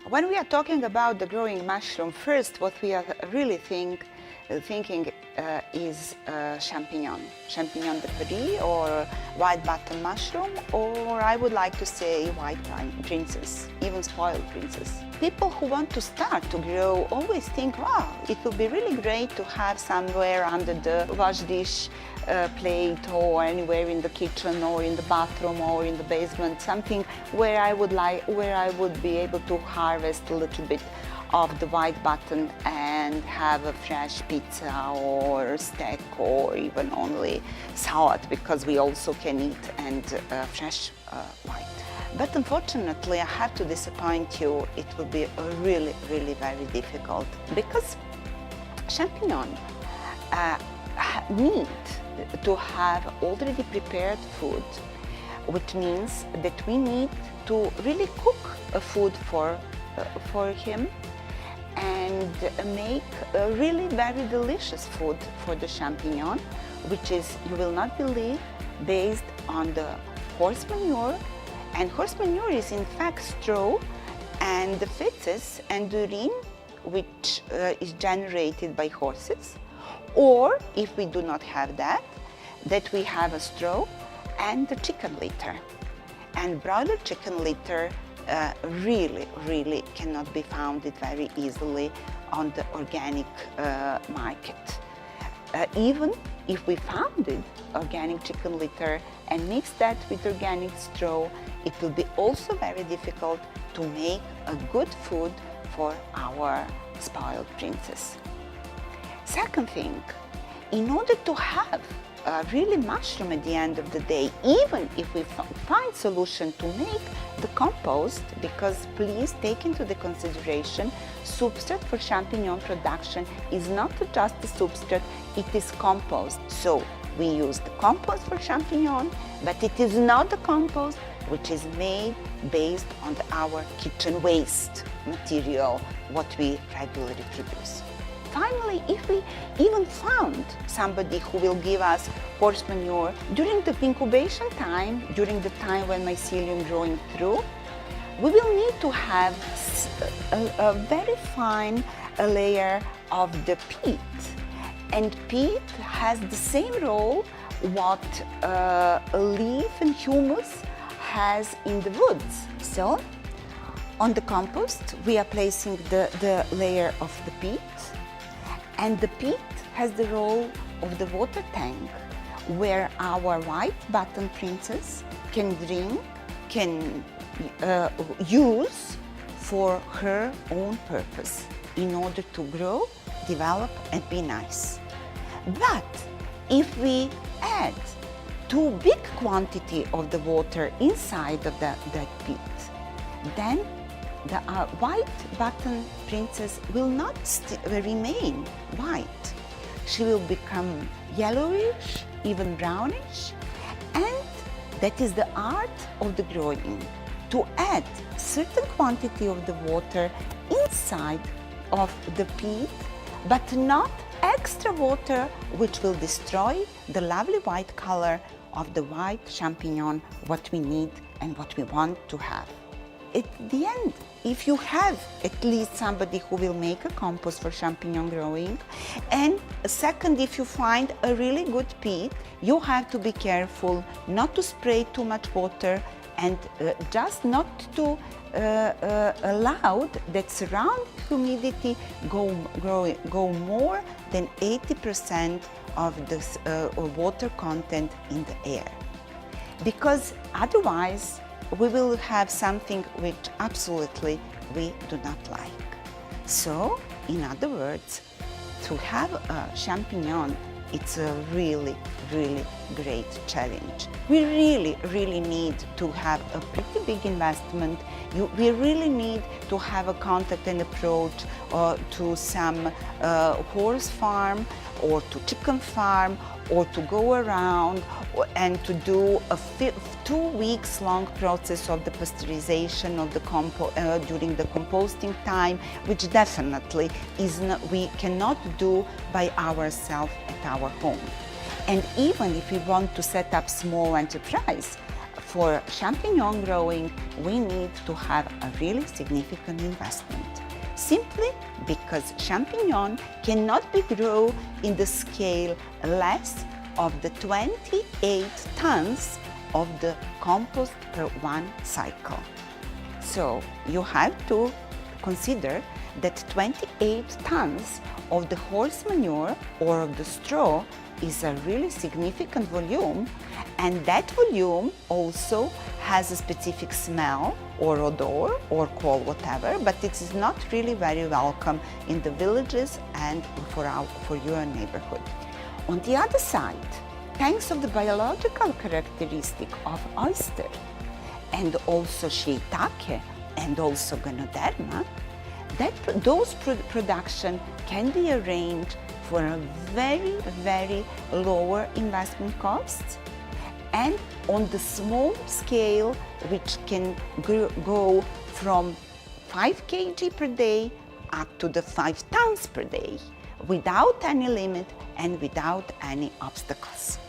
When we are talking about the growing mushroom, first what we are really thinking is champignon de Paris, or white button mushroom, or I would like to say white princess, even spoiled princess. People who want to start to grow always think, wow, it would be really great to have somewhere under the wash dish plate, or anywhere in the kitchen, or in the bathroom, or in the basement, something where I would be able to harvest a little bit of the white button and have a fresh pizza or steak, or even only salad, because we also can eat and fresh white. But unfortunately, I have to disappoint you, it will be really very difficult, because champignon need to have already prepared food, which means that we need to really cook a food for him and make a really very delicious food for the champignon, which is, you will not believe, based on the horse manure. And horse manure is in fact straw and the feces and urine, which is generated by horses. Or if we do not have that we have a straw and the chicken litter. And broiler chicken litter really cannot be found very easily on the organic market. Even if we found organic chicken litter and mix that with organic straw, it will be also very difficult to make a good food for our spoiled princess. Second thing, in order to have a really mushroom at the end of the day, even if we find solution to make the compost, because please take into the consideration, substrate for champignon production is not just a substrate, it is compost. So we use the compost for champignon, but it is not the compost which is made based on our kitchen waste material, what we regularly produce. Finally, if we even found somebody who will give us horse manure during the incubation time, during the time when mycelium growing through, we will need to have a very fine layer of the peat. And peat has the same role what a leaf and humus has in the woods. So, on the compost, we are placing the layer of the peat. And the peat has the role of the water tank, where our white button princess can drink, can use for her own purpose in order to grow, develop and be nice. But if we add too big quantity of the water inside of that peat, then the white button princess will not remain white. She will become yellowish, even brownish, and that is the art of the growing. To add certain quantity of the water inside of the peat, but not extra water which will destroy the lovely white color of the white champignon, what we need and what we want to have. At the end, if you have at least somebody who will make a compost for champignon growing, and second, if you find a really good peat, you have to be careful not to spray too much water and just not to allow that surrounding humidity go more than 80% of the water content in the air. Because otherwise, we will have something which absolutely we do not like. So, in other words, to have a champignon, it's a really great challenge. We really need to have a pretty big investment. We really need to have a contact and approach to some horse farm or to chicken farm, or to go around and to do a 2 weeks long process of the pasteurization of the during the composting time, which definitely we cannot do by ourselves at our home. And even if we want to set up small enterprise, For champignon growing, we need to have a really significant investment, simply because champignon cannot be grown in the scale less of the 28 tons of the compost per one cycle. So you have to consider that 28 tons of the horse manure or of the straw is a really significant volume, and that volume also has a specific smell or odor or call whatever, but it is not really very welcome in the villages and for your neighborhood. On the other side, thanks of the biological characteristic of oyster and also shiitake and also ganoderma, those production can be arranged for a very, very lower investment costs, and on the small scale, which can go from 5 kg per day up to the 5 tons per day, without any limit and without any obstacles.